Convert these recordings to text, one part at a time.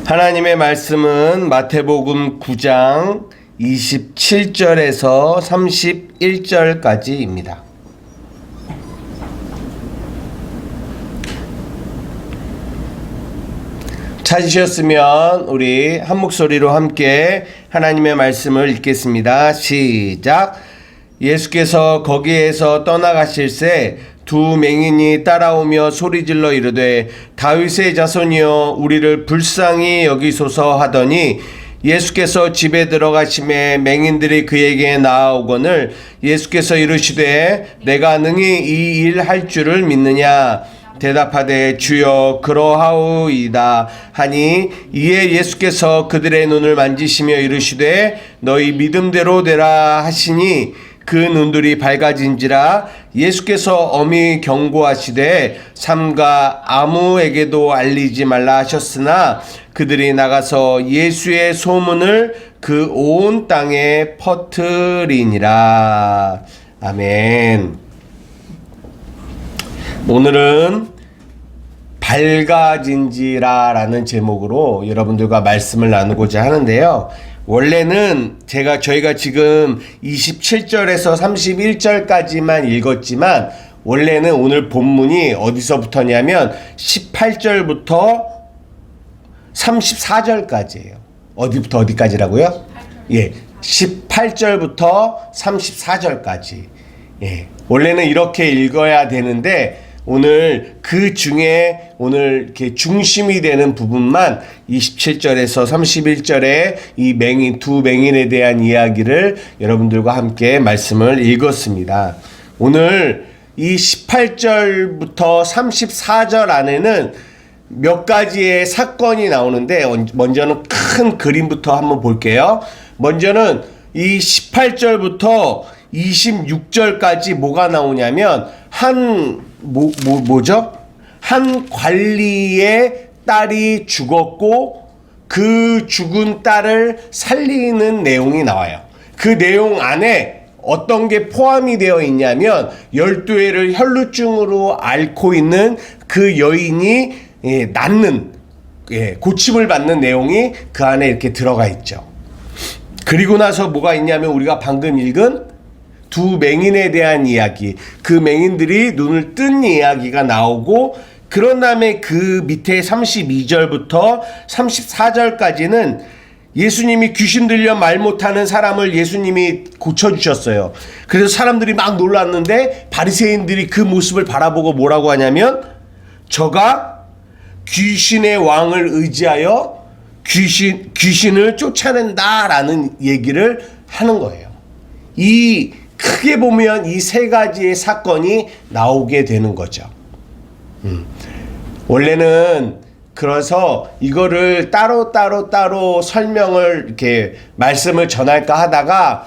하나님의 말씀은 마태복음 9장 27절에서 31절까지입니다. 찾으셨으면 우리 한 목소리로 함께 하나님의 말씀을 읽겠습니다. 시작. 예수께서 거기에서 떠나가실새 두 맹인이 따라오며 소리질러 이르되 다윗의 자손이여 우리를 불쌍히 여기소서 하더니 예수께서 집에 들어가심에 맹인들이 그에게 나아오거늘 예수께서 이르시되 내가 능히 이 일 할 줄을 믿느냐 대답하되 주여 그러하오이다 하니 이에 예수께서 그들의 눈을 만지시며 이르시되 너희 믿음대로 되라 하시니 그 눈들이 밝아진지라. 예수께서 엄히 경고하시되 삼가 아무에게도 알리지 말라 하셨으나 그들이 나가서 예수의 소문을 그 온 땅에 퍼뜨리니라. 아멘. 오늘은 밝아진지라 라는 제목으로 여러분들과 말씀을 나누고자 하는데요. 원래는 저희가 지금 27절에서 31절까지만 읽었지만 원래는 오늘 본문이 어디서부터냐면 18절부터 34절까지예요. 어디부터 어디까지라고요? 예, 18절부터 34절까지. 예, 원래는 이렇게 읽어야 되는데 오늘 그 중에 오늘 이렇게 중심이 되는 부분만 27절에서 31절에 이 두 맹인에 대한 이야기를 여러분들과 함께 말씀을 읽었습니다. 오늘 이 18절부터 34절 안에는 몇 가지의 사건이 나오는데 먼저는 큰 그림부터 한번 볼게요. 먼저는 이 18절부터 26절까지 뭐가 나오냐면 뭐죠? 한 관리의 딸이 죽었고 그 죽은 딸을 살리는 내용이 나와요. 그 내용 안에 어떤 게 포함이 되어 있냐면 12회를 혈루증으로 앓고 있는 그 여인이 낫는 고침을 받는 내용이 그 안에 이렇게 들어가 있죠. 그리고 나서 뭐가 있냐면 우리가 방금 읽은 두 맹인에 대한 이야기, 그 맹인들이 눈을 뜬 이야기가 나오고 그런 다음에 그 밑에 32절부터 34절까지는 예수님이 귀신 들려 말 못하는 사람을 예수님이 고쳐주셨어요. 그래서 사람들이 막 놀랐는데 바리새인들이 그 모습을 바라보고 뭐라고 하냐면 저가 귀신의 왕을 의지하여 귀신을 쫓아낸다라는 얘기를 하는 거예요. 크게 보면 이 세 가지의 사건이 나오게 되는 거죠. 원래는 그래서 이거를 따로 설명을 이렇게 말씀을 전할까 하다가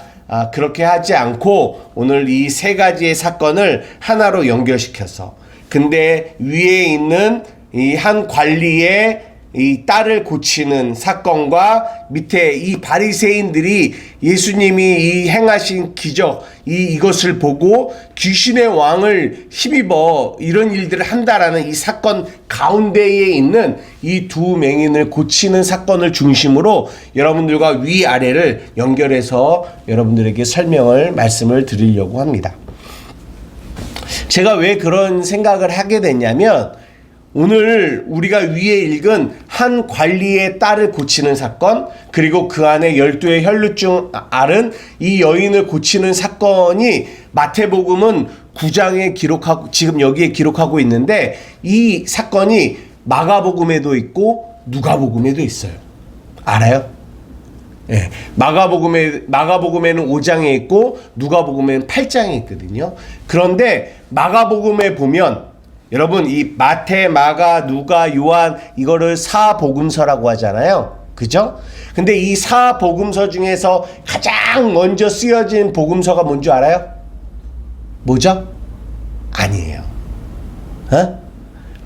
그렇게 하지 않고 오늘 이 세 가지의 사건을 하나로 연결시켜서 근데 위에 있는 이 한 관리의 이 딸을 고치는 사건과 밑에 이 바리새인들이 예수님이 이 행하신 기적 이것을 보고 귀신의 왕을 힘입어 이런 일들을 한다라는 이 사건 가운데에 있는 이 두 맹인을 고치는 사건을 중심으로 여러분들과 위아래를 연결해서 여러분들에게 말씀을 드리려고 합니다. 제가 왜 그런 생각을 하게 됐냐면 오늘 우리가 위에 읽은 한 관리의 딸을 고치는 사건 그리고 그 안에 12의 혈루증 앓은 이 여인을 고치는 사건이 마태복음은 9장에 기록하고 지금 여기에 기록하고 있는데 이 사건이 마가복음에도 있고 누가복음에도 있어요. 알아요? 예, 마가복음에는 5장에 있고 누가복음에는 8장에 있거든요. 그런데 마가복음에 보면 여러분 이 마태, 마가, 누가, 요한 이거를 사복음서라고 하잖아요. 그죠? 근데 이 사복음서 중에서 가장 먼저 쓰여진 복음서가 뭔 줄 알아요? 뭐죠? 아니에요.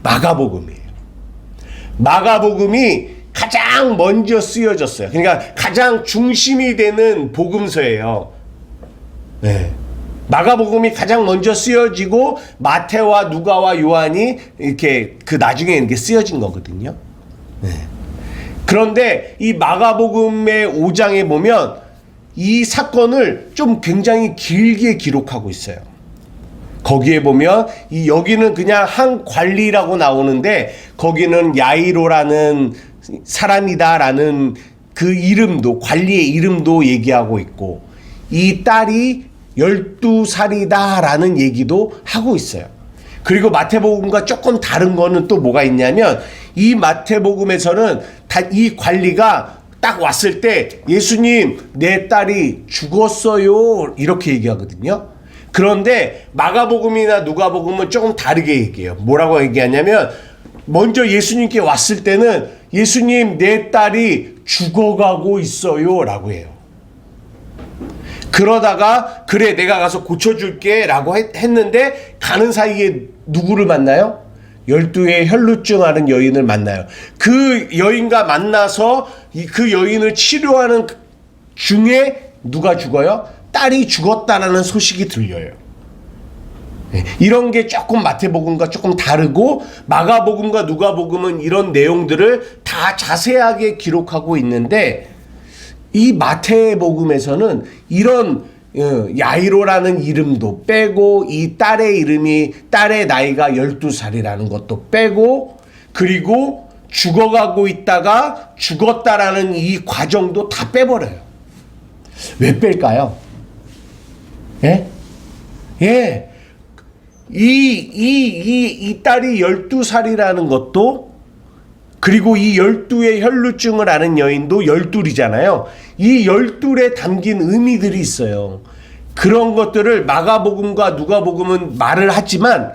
마가복음이에요. 마가복음이 가장 먼저 쓰여졌어요. 그러니까 가장 중심이 되는 복음서예요. 네. 마가복음이 가장 먼저 쓰여지고 마태와 누가와 요한이 이렇게 그 나중에 이렇게 쓰여진 거거든요. 네. 그런데 이 마가복음의 5장에 보면 이 사건을 좀 굉장히 길게 기록하고 있어요. 거기에 보면 여기는 그냥 한 관리라고 나오는데 거기는 야이로라는 사람이다라는 그 이름도, 관리의 이름도 얘기하고 있고, 이 딸이 12살이다라는 얘기도 하고 있어요. 그리고 마태복음과 조금 다른 거는 또 뭐가 있냐면, 이 마태복음에서는 이 관리가 딱 왔을 때 예수님, 내 딸이 죽었어요, 이렇게 얘기하거든요. 그런데 마가복음이나 누가복음은 조금 다르게 얘기해요. 뭐라고 얘기하냐면, 먼저 예수님께 왔을 때는 예수님, 내 딸이 죽어가고 있어요 라고 해요. 그러다가 그래, 내가 가서 고쳐줄게 라고 했는데 가는 사이에 누구를 만나요? 12의 혈루증 앓은 여인을 만나요. 그 여인과 만나서 그 여인을 치료하는 중에 누가 죽어요? 딸이 죽었다라는 소식이 들려요. 이런 게 조금 마태복음과 조금 다르고, 마가복음과 누가복음은 이런 내용들을 다 자세하게 기록하고 있는데, 이 마태복음에서는 이런 야이로라는 이름도 빼고, 이 딸의 나이가 12살이라는 것도 빼고, 그리고 죽어가고 있다가 죽었다라는 이 과정도 다 빼버려요. 왜 뺄까요? 예? 예. 이 딸이 12살이라는 것도, 그리고 이 12의 혈루증을 앓은 여인도 12이잖아요. 이 12에 담긴 의미들이 있어요. 그런 것들을 마가복음과 누가복음은 말을 하지만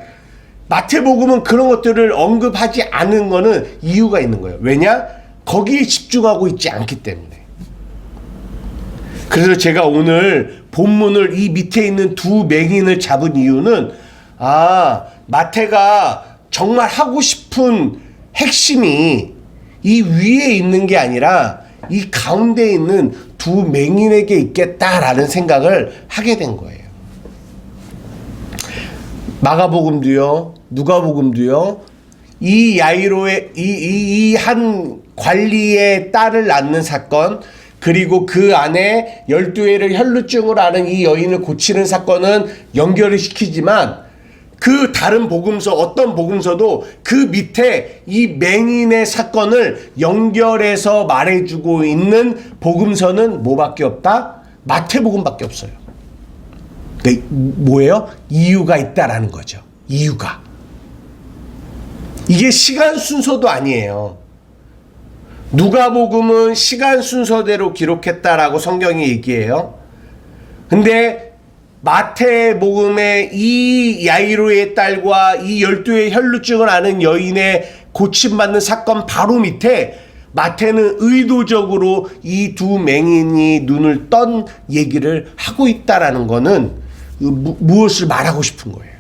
마태복음은 그런 것들을 언급하지 않은 거는 이유가 있는 거예요. 왜냐? 거기에 집중하고 있지 않기 때문에. 그래서 제가 오늘 본문을 이 밑에 있는 두 맹인을 잡은 이유는, 마태가 정말 하고 싶은 핵심이 이 위에 있는 게 아니라 이 가운데 있는 두 맹인에게 있겠다라는 생각을 하게 된 거예요. 마가복음도요, 누가복음도요, 이 야이로의 이 한 관리의 딸을 낳는 사건, 그리고 그 안에 12회를 혈루증을 앓은 이 여인을 고치는 사건은 연결을 시키지만, 그 다른 복음서, 어떤 복음서도 그 밑에 이 맹인의 사건을 연결해서 말해주고 있는 복음서는 뭐밖에 없다? 마태복음밖에 없어요. 그러니까 뭐예요? 이유가 있다라는 거죠. 이유가. 이게 시간 순서도 아니에요. 누가복음은 시간 순서대로 기록했다라고 성경이 얘기해요. 근데 마태복음의 이 야이로의 딸과 이 12의 혈루증을 앓은 여인의 고침받는 사건 바로 밑에 마태는 의도적으로 이 두 맹인이 눈을 떤 얘기를 하고 있다라는 거는 무엇을 말하고 싶은 거예요.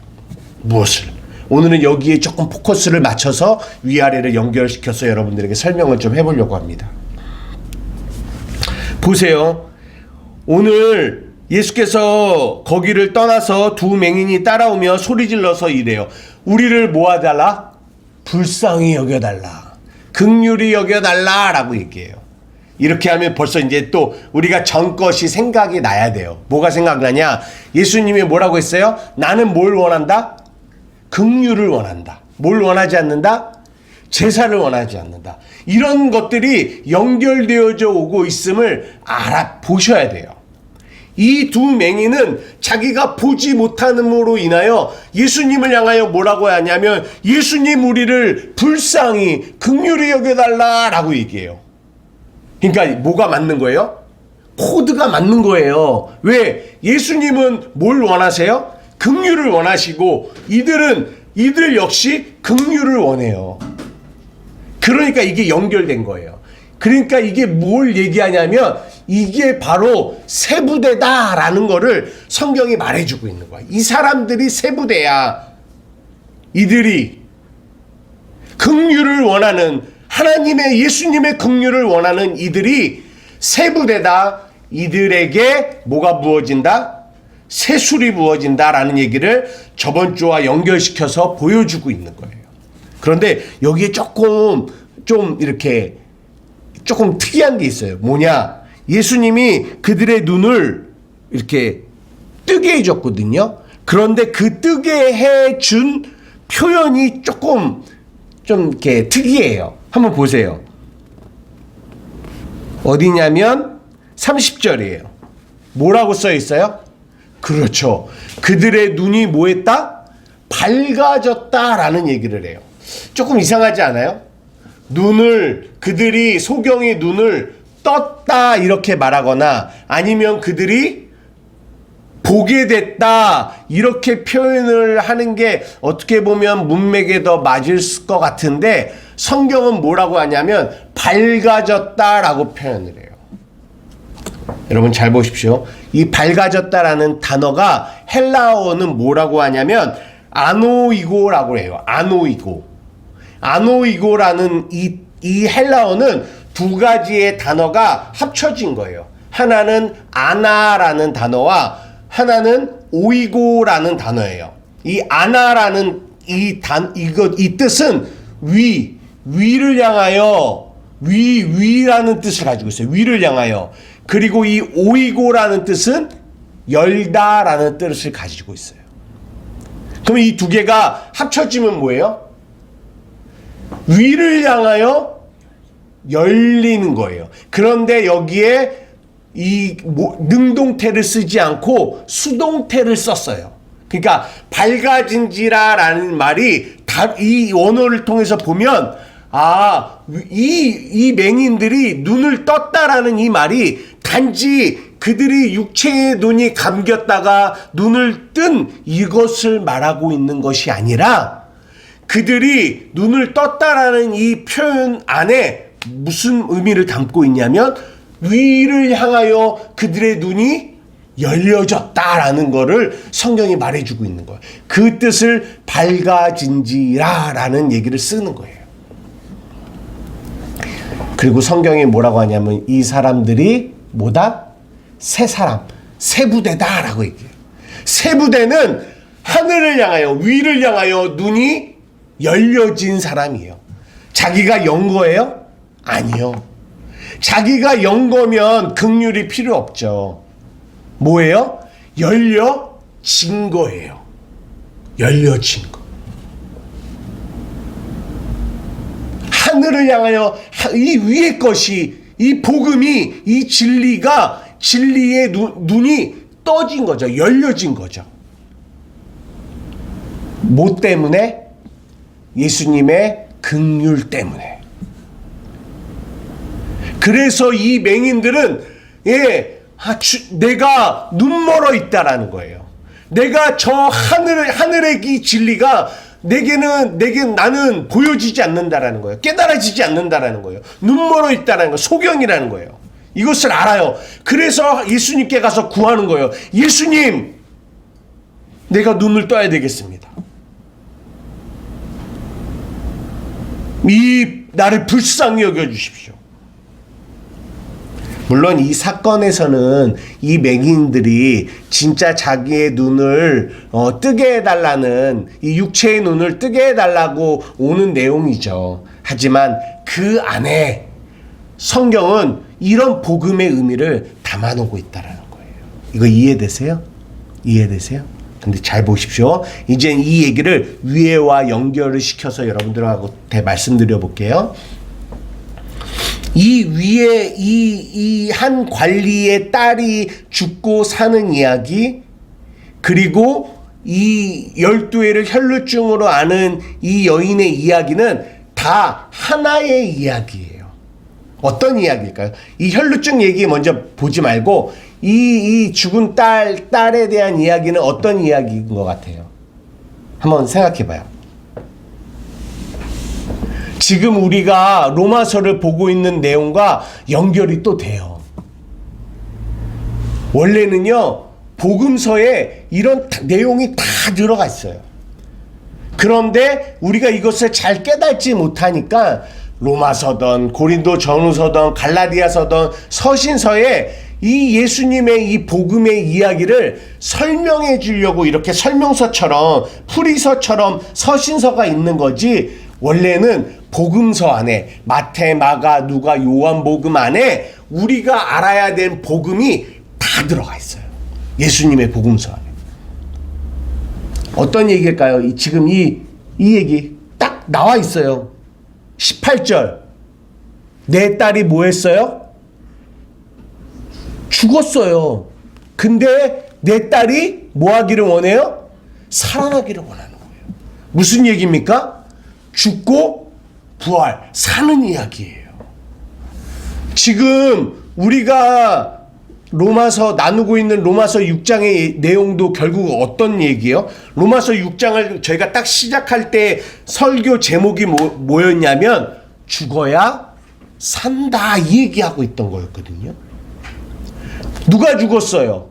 무엇을. 오늘은 여기에 조금 포커스를 맞춰서 위아래를 연결시켜서 여러분들에게 설명을 좀 해보려고 합니다. 보세요. 오늘 예수께서 거기를 떠나서 두 맹인이 따라오며 소리질러서 이래요. 우리를 모아달라? 불쌍히 여겨달라. 긍휼히 여겨달라 라고 얘기해요. 이렇게 하면 벌써 이제 또 우리가 전 것이 생각이 나야 돼요. 뭐가 생각나냐? 예수님이 뭐라고 했어요? 나는 뭘 원한다? 긍휼을 원한다. 뭘 원하지 않는다? 제사를 원하지 않는다. 이런 것들이 연결되어져 오고 있음을 알아보셔야 돼요. 이 두 맹인은 자기가 보지 못함으로 인하여 예수님을 향하여 뭐라고 하냐면, 예수님 우리를 불쌍히 긍휼히 여겨달라라고 얘기해요. 그러니까 뭐가 맞는 거예요? 코드가 맞는 거예요. 왜? 예수님은 뭘 원하세요? 긍휼을 원하시고 이들 역시 긍휼을 원해요. 그러니까 이게 연결된 거예요. 그러니까 이게 뭘 얘기하냐면 이게 바로 세부대다라는 거를 성경이 말해주고 있는 거야. 이 사람들이 세부대야. 이들이 긍휼을 원하는, 하나님의 예수님의 긍휼을 원하는 이들이 세부대다. 이들에게 뭐가 부어진다? 세술이 부어진다라는 얘기를 저번 주와 연결시켜서 보여주고 있는 거예요. 그런데 여기에 조금 좀 이렇게 조금 특이한 게 있어요. 뭐냐? 예수님이 그들의 눈을 이렇게 뜨게 해줬거든요. 그런데 그 뜨게 해준 표현이 조금 좀 이렇게 특이해요. 한번 보세요. 어디냐면 30절이에요. 뭐라고 써 있어요? 그렇죠. 그들의 눈이 뭐 했다? 밝아졌다라는 얘기를 해요. 조금 이상하지 않아요? 그들이 소경이 눈을 떴다 이렇게 말하거나 아니면 그들이 보게 됐다 이렇게 표현을 하는 게 어떻게 보면 문맥에 더 맞을 것 같은데 성경은 뭐라고 하냐면 밝아졌다라고 표현을 해요. 여러분 잘 보십시오. 이 밝아졌다라는 단어가 헬라어는 뭐라고 하냐면 아노이고라고 해요. 아노이고라는 이 헬라어는 두 가지의 단어가 합쳐진 거예요. 하나는 아나라는 단어와 하나는 오이고라는 단어예요. 이 아나라는 이 뜻은 위를 향하여 위라는 뜻을 가지고 있어요. 위를 향하여. 그리고 이 오이고라는 뜻은 열다라는 뜻을 가지고 있어요. 그럼 이 두 개가 합쳐지면 뭐예요? 위를 향하여 열리는 거예요. 그런데 여기에 이 능동태를 쓰지 않고 수동태를 썼어요. 그러니까 밝아진지라라는 말이 이 원어를 통해서 보면 이 맹인들이 눈을 떴다라는 이 말이 단지 그들이 육체의 눈이 감겼다가 눈을 뜬 이것을 말하고 있는 것이 아니라 그들이 눈을 떴다라는 이 표현 안에 무슨 의미를 담고 있냐면 위를 향하여 그들의 눈이 열려졌다라는 거를 성경이 말해주고 있는 거예요. 그 뜻을 밝아진지라라는 얘기를 쓰는 거예요. 그리고 성경이 뭐라고 하냐면 이 사람들이 뭐다? 새 사람, 새 부대다라고 얘기해요. 새 부대는 하늘을 향하여 위를 향하여 눈이 열려진 사람이에요. 자기가 연 거예요? 아니요. 자기가 연 거면 긍휼이 필요 없죠. 뭐예요? 열려진 거예요. 열려진 거. 하늘을 향하여 이 위의 것이 이 복음이 이 진리의 눈이 떠진 거죠. 열려진 거죠. 뭐 때문에? 예수님의 긍휼 때문에. 그래서 이 맹인들은 내가 눈멀어 있다라는 거예요. 내가 저 하늘의 이 진리가 나는 보여지지 않는다라는 거예요. 깨달아지지 않는다라는 거예요. 눈멀어 있다라는 거, 소경이라는 거예요. 이것을 알아요. 그래서 예수님께 가서 구하는 거예요. 예수님, 내가 눈을 떠야 되겠습니다. 나를 불쌍히 여겨주십시오. 물론 이 사건에서는 이 맹인들이 진짜 자기의 눈을 뜨게 해달라는, 이 육체의 눈을 뜨게 해달라고 오는 내용이죠. 하지만 그 안에 성경은 이런 복음의 의미를 담아놓고 있다는 거예요. 이거 이해되세요? 이해되세요? 근데 잘 보십시오. 이제 이 얘기를 위에와 연결을 시켜서 여러분들하고 말씀드려 볼게요. 이 위에 이 한 관리의 딸이 죽고 사는 이야기, 그리고 이 12해를 혈루증으로 앓은 이 여인의 이야기는 다 하나의 이야기예요. 어떤 이야기일까요? 이 혈루증 얘기 먼저 보지 말고 이 죽은 딸에 대한 이야기는 어떤 이야기인 것 같아요? 한번 생각해 봐요. 지금 우리가 로마서를 보고 있는 내용과 연결이 또 돼요. 원래는요, 복음서에 이런 내용이 다 들어가 있어요. 그런데 우리가 이것을 잘 깨닫지 못하니까 로마서든 고린도 전후서든 갈라디아서든 서신서에 이 예수님의 이 복음의 이야기를 설명해 주려고 이렇게 설명서처럼 풀이서처럼 서신서가 있는 거지, 원래는 복음서 안에, 마태, 마가, 누가, 요한 복음 안에 우리가 알아야 될 복음이 다 들어가 있어요. 예수님의 복음서 안에. 어떤 얘기일까요? 지금 이 얘기 딱 나와 있어요. 18절. 내 딸이 뭐 했어요? 죽었어요. 근데 내 딸이 뭐 하기를 원해요? 살아나기를 원하는 거예요. 무슨 얘기입니까? 죽고 부활, 사는 이야기예요. 지금 우리가 로마서 나누고 있는 로마서 6장의 내용도 결국 어떤 얘기예요? 로마서 6장을 저희가 딱 시작할 때 설교 제목이 뭐였냐면 죽어야 산다 이 얘기하고 있던 거였거든요. 누가 죽었어요?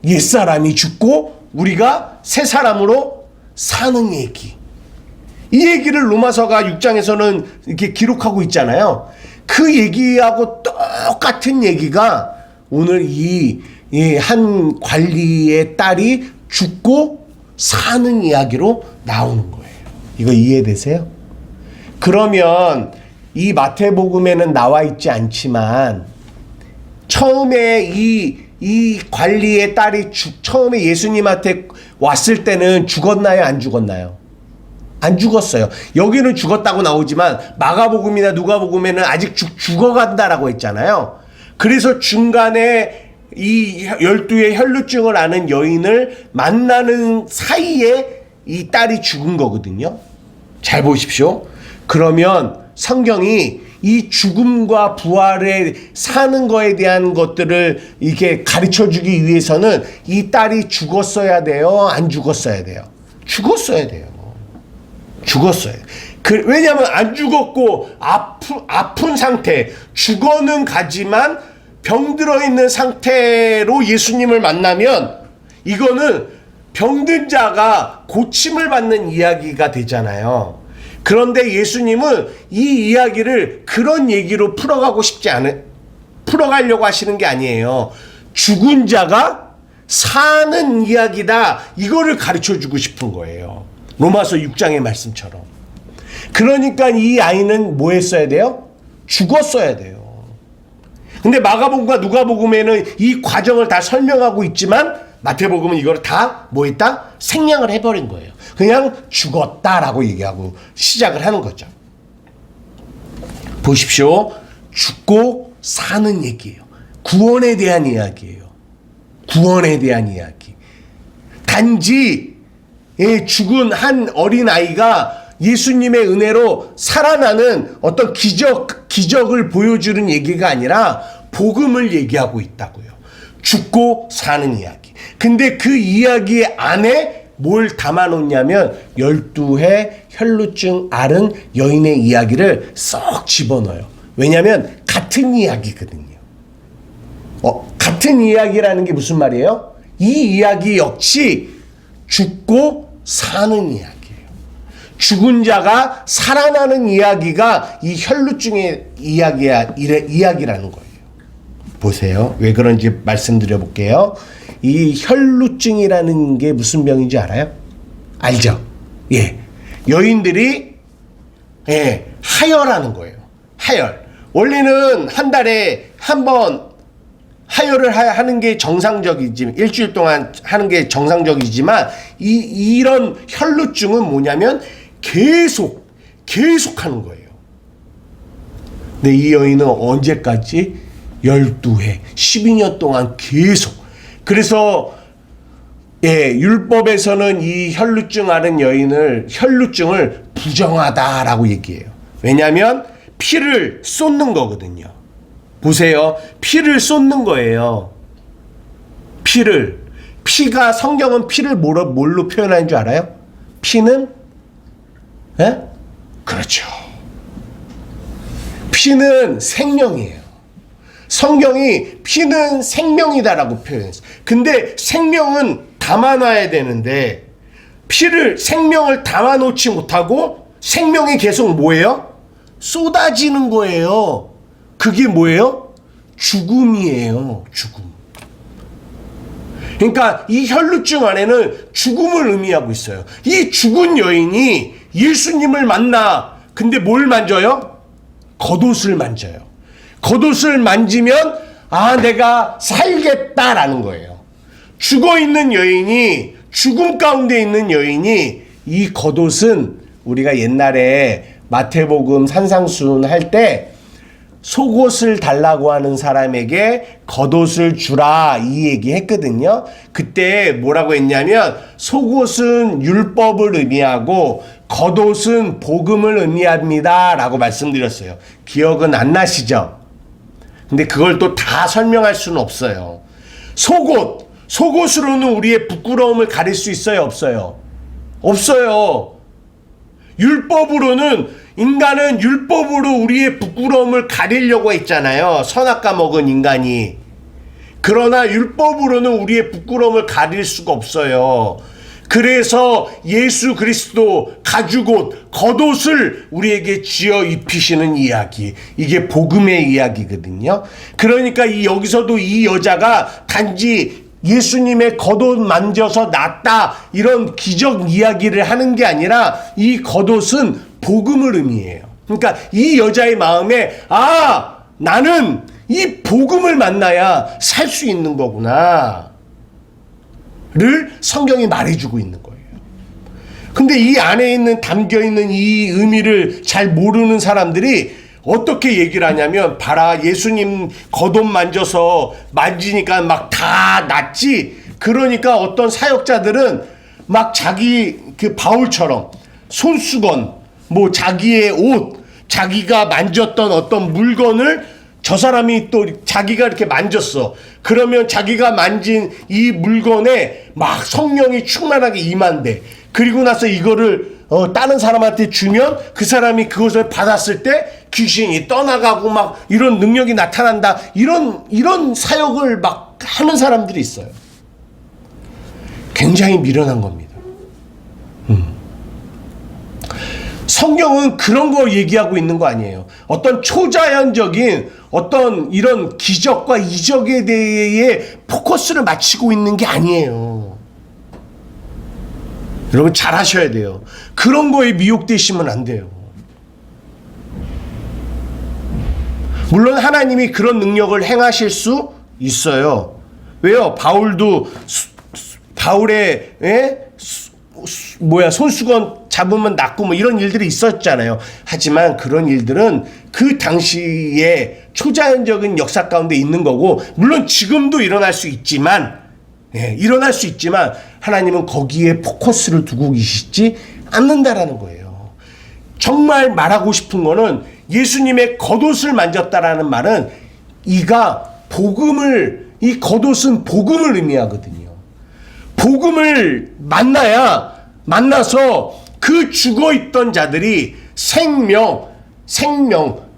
옛사람이 죽고 우리가 새 사람으로 사는 얘기. 이 얘기를 로마서가 6장에서는 이렇게 기록하고 있잖아요. 그 얘기하고 똑같은 얘기가 오늘 이 한 관리의 딸이 죽고 사는 이야기로 나오는 거예요. 이거 이해되세요? 그러면 이 마태복음에는 나와 있지 않지만 처음에 이 관리의 딸이 처음에 예수님한테 왔을 때는 죽었나요? 안 죽었나요? 안 죽었어요. 여기는 죽었다고 나오지만 마가복음이나 누가복음에는 아직 죽어간다라고 했잖아요. 그래서 중간에 이 12의 혈루증을 앓은 여인을 만나는 사이에 이 딸이 죽은 거거든요. 잘 보십시오. 그러면 성경이 이 죽음과 부활에 사는 거에 대한 것들을 이렇게 가르쳐 주기 위해서는 이 딸이 죽었어야 돼요? 안 죽었어야 돼요? 죽었어야 돼요. 죽었어요. 왜냐하면 안 죽었고 아픈 상태, 죽어는 가지만 병들어 있는 상태로 예수님을 만나면 이거는 병든 자가 고침을 받는 이야기가 되잖아요. 그런데 예수님은 이 이야기를 그런 얘기로 풀어가려고 하시는 게 아니에요. 죽은 자가 사는 이야기다. 이거를 가르쳐 주고 싶은 거예요. 로마서 6장의 말씀처럼. 그러니까 이 아이는 뭐 했어야 돼요? 죽었어야 돼요. 근데 마가복음과 누가복음에는 이 과정을 다 설명하고 있지만 마태복음은 이걸 다 뭐 했다? 생략을 해버린 거예요. 그냥 죽었다라고 얘기하고 시작을 하는 거죠. 보십시오. 죽고 사는 얘기예요. 구원에 대한 이야기예요. 구원에 대한 이야기. 단지 죽은 한 어린아이가 예수님의 은혜로 살아나는 어떤 기적을 보여주는 얘기가 아니라 복음을 얘기하고 있다고요. 죽고 사는 이야기. 근데 그 이야기 안에 뭘 담아놓냐면 12해 혈루증 앓은 여인의 이야기를 쏙 집어넣어요. 왜냐하면 같은 이야기거든요. 같은 이야기라는 게 무슨 말이에요? 이 이야기 역시 죽고 사는 이야기예요. 죽은 자가 살아나는 이야기가 이 혈루증의 이야기라는 거예요. 보세요. 왜 그런지 말씀드려 볼게요. 이 혈루증이라는 게 무슨 병인지 알아요? 알죠? 예. 여인들이 하혈하는 거예요. 하혈. 원래는 한 달에 한 번 하혈을 하는 게 정상적이지, 일주일 동안 하는 게 정상적이지만 이런 혈루증은 뭐냐면 계속 하는 거예요. 근데 이 여인은 언제까지? 12해, 12년 동안 계속. 그래서 율법에서는 이 혈루증 앓은 혈루증을 부정하다라고 얘기해요. 왜냐하면 피를 쏟는 거거든요. 보세요. 피를 쏟는 거예요. 피가 성경은 피를 뭘로 표현하는 줄 알아요? 피는 그렇죠. 피는 생명이에요. 성경이 피는 생명이다라고 표현했어요. 근데 생명은 담아놔야 되는데 생명을 담아놓지 못하고 생명이 계속 뭐예요? 쏟아지는 거예요. 그게 뭐예요? 죽음이에요. 죽음. 그러니까 이 혈루증 안에는 죽음을 의미하고 있어요. 이 죽은 여인이 예수님을 만나 근데 뭘 만져요? 겉옷을 만져요. 겉옷을 만지면 내가 살겠다라는 거예요. 죽어있는 여인이, 죽음 가운데 있는 여인이, 이 겉옷은 우리가 옛날에 마태복음 산상수훈 할 때 속옷을 달라고 하는 사람에게 겉옷을 주라 이 얘기 했거든요. 그때 뭐라고 했냐면 속옷은 율법을 의미하고 겉옷은 복음을 의미합니다 라고 말씀드렸어요. 기억은 안 나시죠? 근데 그걸 또 다 설명할 수는 없어요. 속옷으로는 우리의 부끄러움을 가릴 수 있어요? 없어요? 없어요. 인간은 율법으로 우리의 부끄러움을 가리려고 했잖아요. 선악과 먹은 인간이. 그러나 율법으로는 우리의 부끄러움을 가릴 수가 없어요. 그래서 예수 그리스도 가죽옷, 겉옷을 우리에게 지어 입히시는 이야기. 이게 복음의 이야기거든요. 그러니까 여기서도 이 여자가 단지 예수님의 겉옷 만져서 낫다 이런 기적 이야기를 하는 게 아니라 이 겉옷은 복음을 의미해요. 그러니까 이 여자의 마음에 나는 이 복음을 만나야 살 수 있는 거구나 를 성경이 말해주고 있는 거예요. 근데 이 안에 담겨있는 이 의미를 잘 모르는 사람들이 어떻게 얘기를 하냐면, 봐라, 예수님 겉옷 만지니까 막 다 낫지. 그러니까 어떤 사역자들은 막 자기 바울처럼 손수건, 자기의 옷, 자기가 만졌던 어떤 물건을 저 사람이 또 자기가 이렇게 만졌어. 그러면 자기가 만진 이 물건에 막 성령이 충만하게 임한대. 그리고 나서 이거를 다른 사람한테 주면 그 사람이 그것을 받았을 때 귀신이 떠나가고 막 이런 능력이 나타난다. 이런 사역을 막 하는 사람들이 있어요. 굉장히 미련한 겁니다. 성경은 그런 거 얘기하고 있는 거 아니에요. 어떤 초자연적인 어떤 이런 기적과 이적에 대해 포커스를 맞추고 있는 게 아니에요. 여러분 잘 하셔야 돼요. 그런 거에 미혹되시면 안 돼요. 물론 하나님이 그런 능력을 행하실 수 있어요. 왜요? 바울의 손수건 잡으면 낫고 이런 일들이 있었잖아요. 하지만 그런 일들은 그 당시에 초자연적인 역사 가운데 있는 거고, 물론 지금도 일어날 수 있지만 하나님은 거기에 포커스를 두고 계시지 않는다라는 거예요. 정말 말하고 싶은 거는 예수님의 겉옷을 만졌다라는 말은 이 겉옷은 복음을 의미하거든요. 복음을 만나서 그 죽어있던 자들이 생명,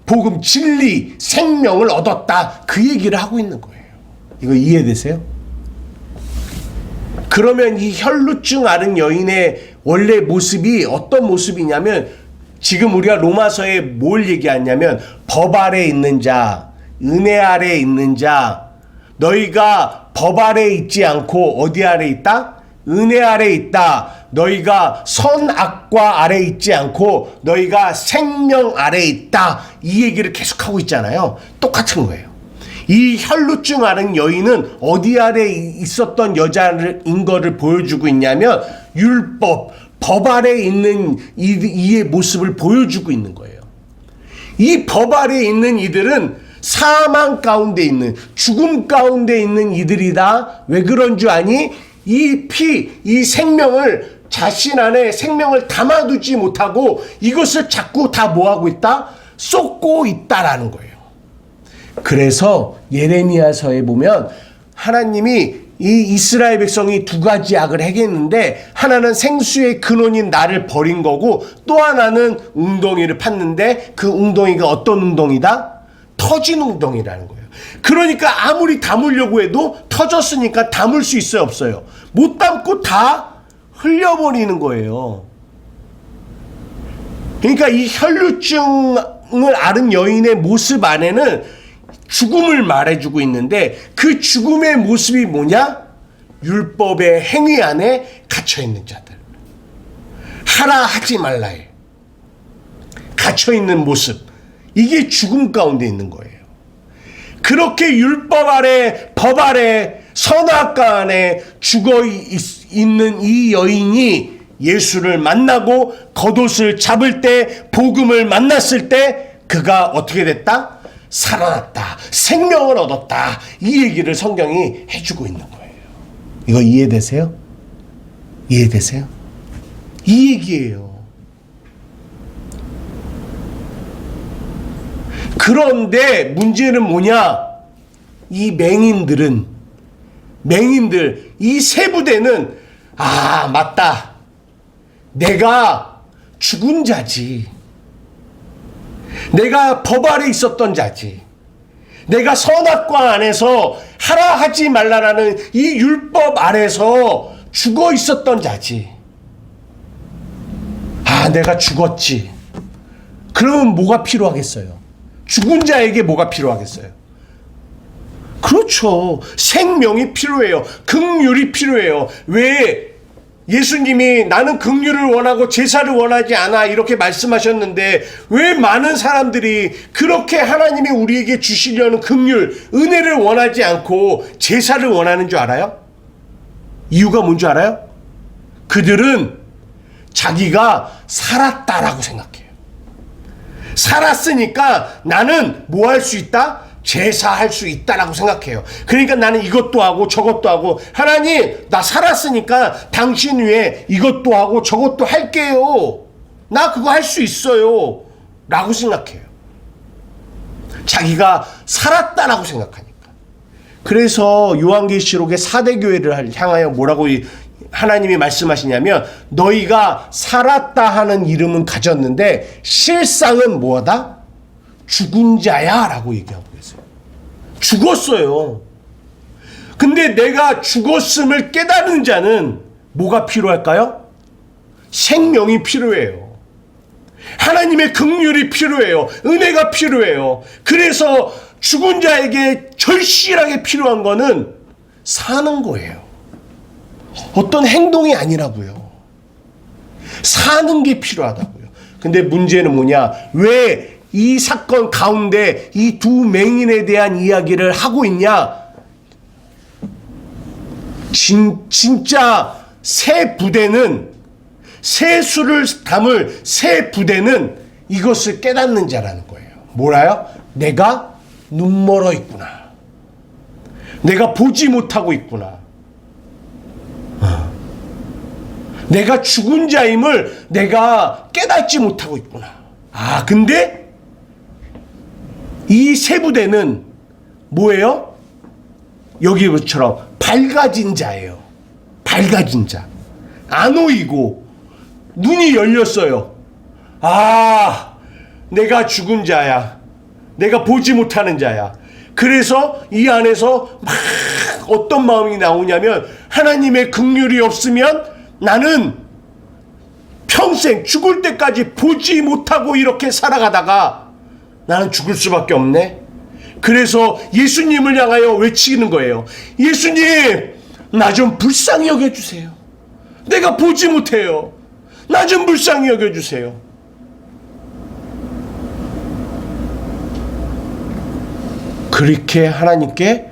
복음, 진리, 생명을 얻었다. 그 얘기를 하고 있는 거예요. 이거 이해되세요? 그러면 이 혈루증 앓은 여인의 원래 모습이 어떤 모습이냐면, 지금 우리가 로마서에 뭘 얘기하냐면 법 아래 있는 자, 은혜 아래 있는 자, 너희가 법 아래 있지 않고 어디 아래 있다? 은혜 아래 있다. 너희가 선악과 아래 있지 않고 너희가 생명 아래 있다. 이 얘기를 계속하고 있잖아요. 똑같은 거예요. 이 혈루증 앓은 여인은 어디 아래 있었던 여자인 거를 보여주고 있냐면 법 아래 있는 이의 모습을 보여주고 있는 거예요. 이 법 아래 있는 이들은 사망 가운데 있는, 죽음 가운데 있는 이들이다. 왜 그런 줄 아니? 이 생명을, 자신 안에 생명을 담아두지 못하고 이것을 자꾸 다 뭐하고 있다? 쏟고 있다라는 거예요. 그래서 예레미야서에 보면 하나님이 이 이스라엘 백성이 두 가지 악을 행했는데, 하나는 생수의 근원인 나를 버린 거고, 또 하나는 웅덩이를 팠는데 그 웅덩이가 어떤 웅덩이다? 터진 웅덩이라는 거예요. 그러니까 아무리 담으려고 해도 터졌으니까 담을 수 있어요, 없어요? 못 담고 다 흘려버리는 거예요. 그러니까 이 혈루증을 앓은 여인의 모습 안에는 죽음을 말해주고 있는데, 그 죽음의 모습이 뭐냐? 율법의 행위 안에 갇혀있는 자들. 하라 하지 말라에 갇혀있는 모습, 이게 죽음 가운데 있는 거예요. 그렇게 율법 아래, 법 아래, 선악과 안에 죽어 있는 이 여인이 예수를 만나고 겉옷을 잡을 때, 복음을 만났을 때 그가 어떻게 됐다? 살아났다. 생명을 얻었다. 이 얘기를 성경이 해주고 있는 거예요. 이거 이해되세요? 이해되세요? 이 얘기예요. 그런데 문제는 뭐냐? 이 맹인들, 이 세 부대는 맞다. 내가 죽은 자지. 내가 법 아래 있었던 자지. 내가 선악과 안에서 하라 하지 말라라는 이 율법 아래서 죽어 있었던 자지. 내가 죽었지. 그러면 뭐가 필요하겠어요? 죽은 자에게 뭐가 필요하겠어요? 그렇죠. 생명이 필요해요. 긍휼이 필요해요. 왜 예수님이 나는 긍휼을 원하고 제사를 원하지 않아 이렇게 말씀하셨는데 왜 많은 사람들이 그렇게 하나님이 우리에게 주시려는 긍휼, 은혜를 원하지 않고 제사를 원하는 줄 알아요? 이유가 뭔 줄 알아요? 그들은 자기가 살았다라고 생각해요. 살았으니까 나는 뭐 할 수 있다? 제사할 수 있다라고 생각해요. 그러니까 나는 이것도 하고 저것도 하고, 하나님 나 살았으니까 당신 위에 이것도 하고 저것도 할게요. 나 그거 할 수 있어요 라고 생각해요. 자기가 살았다라고 생각하니까. 그래서 요한계시록의 4대 교회를 향하여 뭐라고 하나님이 말씀하시냐면, 너희가 살았다 하는 이름은 가졌는데 실상은 뭐다? 죽은 자야 라고 얘기하고 계세요. 죽었어요. 근데 내가 죽었음을 깨닫는 자는 뭐가 필요할까요? 생명이 필요해요. 하나님의 긍휼이 필요해요. 은혜가 필요해요. 그래서 죽은 자에게 절실하게 필요한 거는 사는 거예요. 어떤 행동이 아니라고요. 사는 게 필요하다고요. 근데 문제는 뭐냐? 왜 이 사건 가운데 이 두 맹인에 대한 이야기를 하고 있냐? 진짜 새 부대는, 새 수를 담을 새 부대는 이것을 깨닫는 자라는 거예요. 뭐라요? 내가 눈멀어 있구나. 내가 보지 못하고 있구나. 내가 죽은 자임을 내가 깨닫지 못하고 있구나. 근데 이 세 부대는 뭐예요? 여기처럼 밝아진 자예요. 밝아진 자. 안 오이고 눈이 열렸어요. 내가 죽은 자야. 내가 보지 못하는 자야. 그래서 이 안에서 막 어떤 마음이 나오냐면, 하나님의 긍휼이 없으면 나는 평생 죽을 때까지 보지 못하고 이렇게 살아가다가 나는 죽을 수밖에 없네. 그래서 예수님을 향하여 외치는 거예요. 예수님, 나 좀 불쌍히 여겨주세요. 내가 보지 못해요. 나 좀 불쌍히 여겨주세요. 그렇게 하나님께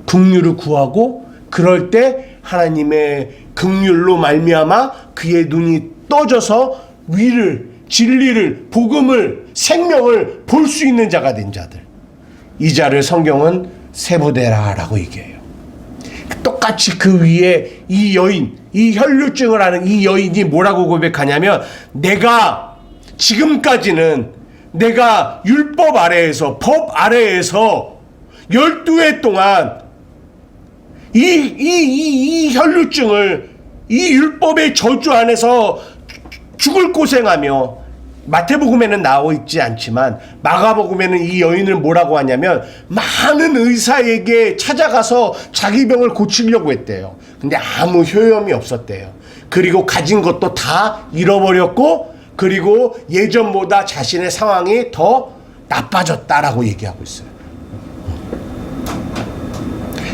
긍휼을 구하고, 그럴 때 하나님의 긍휼로 말미암아 그의 눈이 떠져서 위를, 진리를, 복음을, 생명을 볼 수 있는 자가 된 자들, 이 자를 성경은 세부대라라고 얘기해요. 똑같이 그 위에 이 여인, 이 혈루증을 앓는 이 여인이 뭐라고 고백하냐면, 내가 지금까지는 내가 율법 아래에서, 법 아래에서 12해 동안 이 혈루증을, 이 율법의 저주 안에서 죽을 고생하며, 마태복음에는 나와 있지 않지만 마가복음에는 이 여인을 뭐라고 하냐면, 많은 의사에게 찾아가서 자기 병을 고치려고 했대요. 근데 아무 효험이 없었대요. 그리고 가진 것도 다 잃어버렸고, 그리고 예전보다 자신의 상황이 더 나빠졌다라고 얘기하고 있어요.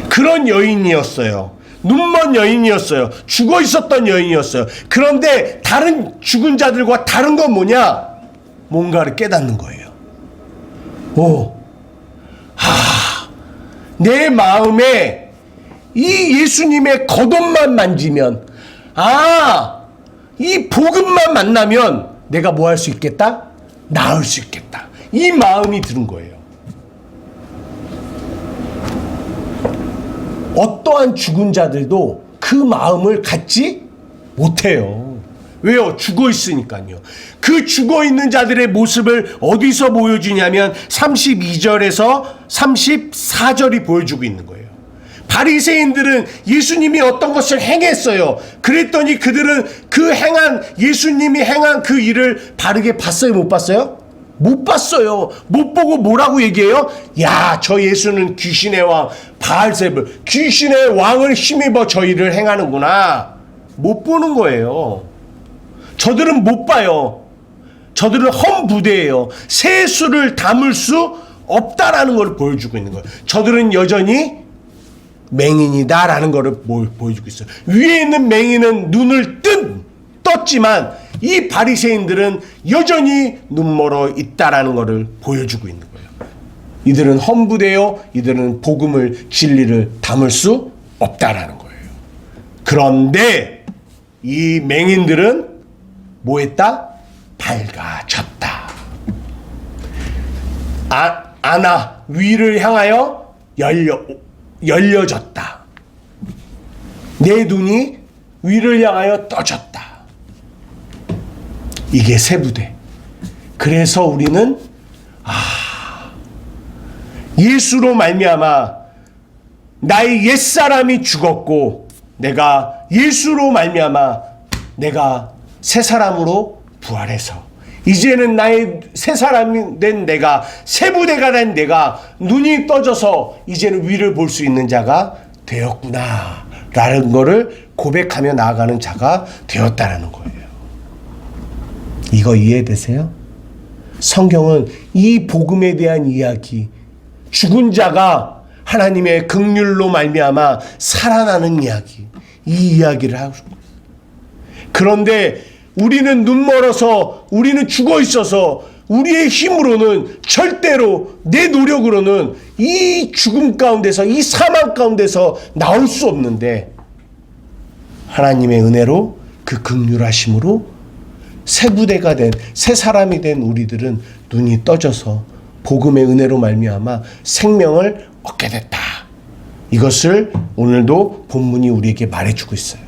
그런 여인이었어요. 눈먼 여인이었어요. 죽어 있었던 여인이었어요. 그런데 다른 죽은 자들과 다른 건 뭐냐? 뭔가를 깨닫는 거예요. 내 마음에 이 예수님의 겉옷만 만지면, 이 복음만 만나면 내가 뭐 할 수 있겠다? 나을 수 있겠다. 이 마음이 드는 거예요. 어떠한 죽은 자들도 그 마음을 갖지 못해요. 왜요? 죽어 있으니까요. 그 죽어 있는 자들의 모습을 어디서 보여주냐면 32절에서 34절이 보여주고 있는 거예요. 바리새인들은 예수님이 어떤 것을 행했어요. 그랬더니 그들은 예수님이 행한 그 일을 바르게 봤어요? 못 봤어요? 못 봤어요. 못 보고 뭐라고 얘기해요? 야, 저 예수는 귀신의 왕 바알세불, 귀신의 왕을 힘입어 저 일을 행하는구나. 못 보는 거예요. 저들은 못 봐요. 저들은 험부대예요. 세수를 담을 수 없다라는 걸 보여주고 있는 거예요. 저들은 여전히 맹인이다라는 것을 보여주고 있어요. 위에 있는 맹인은 눈을 떴지만 이 바리새인들은 여전히 눈멀어 있다라는 것을 보여주고 있는 거예요. 이들은 험부대요. 이들은 복음을, 진리를 담을 수 없다라는 거예요. 그런데 이 맹인들은 뭐 했다? 밝아졌다. 아나 위를 향하여 열려졌다. 내 눈이 위를 향하여 떠졌다. 이게 세부대. 그래서 우리는 예수로 말미암아 나의 옛사람이 죽었고 내가 예수로 말미암아 내가 새 사람으로 부활해서 이제는 나의 새 사람이 된 내가, 세부대가 된 내가 눈이 떠져서 이제는 위를 볼 수 있는 자가 되었구나 라는 거를 고백하며 나아가는 자가 되었다라는 거예요. 이거 이해되세요? 성경은 이 복음에 대한 이야기, 죽은 자가 하나님의 긍휼로 말미암아 살아나는 이야기, 이 이야기를 하고 있어요. 그런데 우리는 눈멀어서, 우리는 죽어 있어서 우리의 힘으로는 절대로, 내 노력으로는 이 죽음 가운데서, 이 사망 가운데서 나올 수 없는데 하나님의 은혜로, 그 긍휼하심으로 새 부대가 된, 새 사람이 된 우리들은 눈이 떠져서 복음의 은혜로 말미암아 생명을 얻게 됐다. 이것을 오늘도 본문이 우리에게 말해주고 있어요.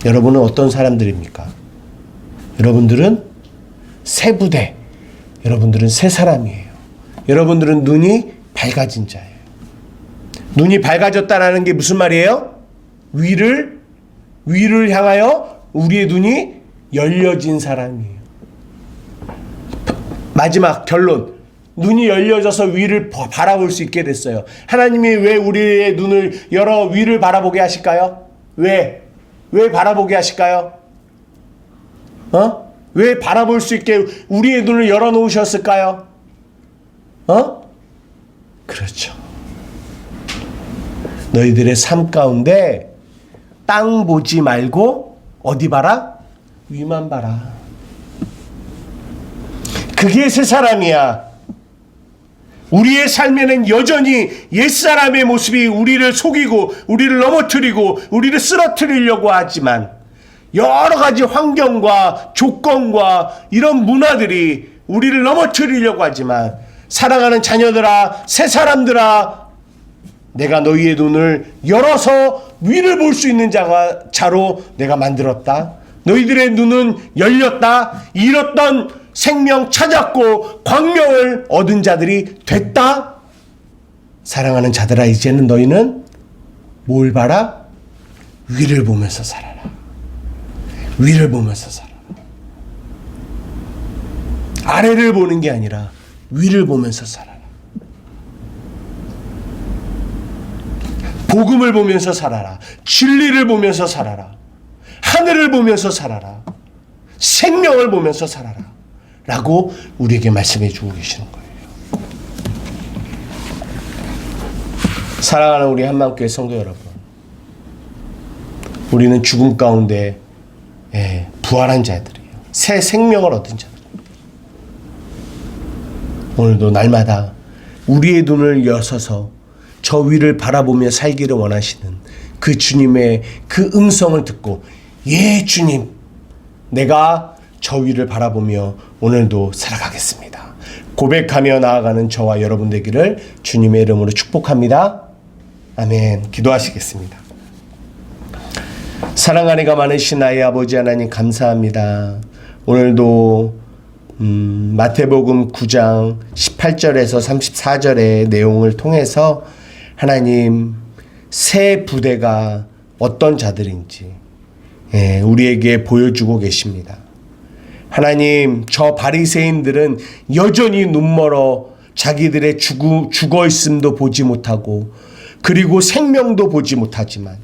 여러분은 어떤 사람들입니까? 여러분들은 새 부대, 여러분들은 새 사람이에요. 여러분들은 눈이 밝아진 자예요. 눈이 밝아졌다라는 게 무슨 말이에요? 위를 향하여 우리의 눈이 열려진 사람이에요. 마지막 결론. 눈이 열려져서 위를 바라볼 수 있게 됐어요. 하나님이 왜 우리의 눈을 열어 위를 바라보게 하실까요? 왜 바라보게 하실까요? 왜 바라볼 수 있게 우리의 눈을 열어놓으셨을까요? 그렇죠. 너희들의 삶 가운데 땅 보지 말고 어디 봐라? 위만 봐라. 그게 새 사람이야. 우리의 삶에는 여전히 옛사람의 모습이 우리를 속이고 우리를 넘어뜨리고 우리를 쓰러뜨리려고 하지만, 여러 가지 환경과 조건과 이런 문화들이 우리를 넘어뜨리려고 하지만, 사랑하는 자녀들아, 새 사람들아, 내가 너희의 눈을 열어서 위를 볼 수 있는 자로 내가 만들었다. 너희들의 눈은 열렸다. 잃었던 생명 찾았고 광명을 얻은 자들이 됐다. 사랑하는 자들아, 이제는 너희는 뭘 봐라? 위를 보면서 살아라. 위를 보면서 살아라. 아래를 보는 게 아니라 위를 보면서 살아라. 복음을 보면서 살아라. 진리를 보면서 살아라. 하늘을 보면서 살아라. 생명을 보면서 살아라. 라고 우리에게 말씀해 주고 계시는 거예요. 사랑하는 우리 한마음교회 성도 여러분, 우리는 죽음 가운데 부활한 자들이에요. 새 생명을 얻은 자들. 오늘도 날마다 우리의 눈을 여서서 저 위를 바라보며 살기를 원하시는 그 주님의 그 음성을 듣고, 예 주님, 내가 저 위를 바라보며 오늘도 살아가겠습니다, 고백하며 나아가는 저와 여러분 되기를 주님의 이름으로 축복합니다. 아멘. 기도하시겠습니다. 사랑 아내가 많으신 나의 아버지 하나님, 감사합니다. 오늘도 마태복음 9장 18절에서 34절의 내용을 통해서 하나님, 새 부대가 어떤 자들인지 우리에게 보여주고 계십니다. 하나님, 저 바리새인들은 여전히 눈멀어 자기들의 죽어 있음도 보지 못하고 그리고 생명도 보지 못하지만,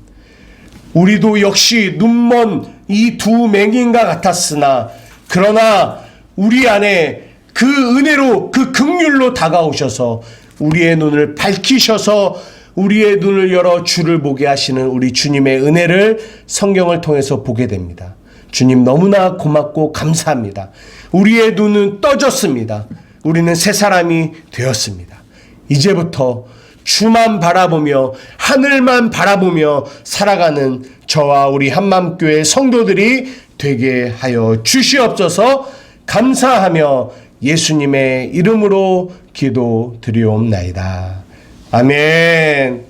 우리도 역시 눈먼 이 두 맹인과 같았으나 그러나 우리 안에 그 은혜로, 그 긍휼로 다가오셔서 우리의 눈을 밝히셔서 우리의 눈을 열어 주를 보게 하시는 우리 주님의 은혜를 성경을 통해서 보게 됩니다. 주님, 너무나 고맙고 감사합니다. 우리의 눈은 떠졌습니다. 우리는 새 사람이 되었습니다. 이제부터 주만 바라보며 하늘만 바라보며 살아가는 저와 우리 한맘교회 성도들이 되게 하여 주시옵소서. 감사하며 예수님의 이름으로 기도드리옵나이다. 아멘.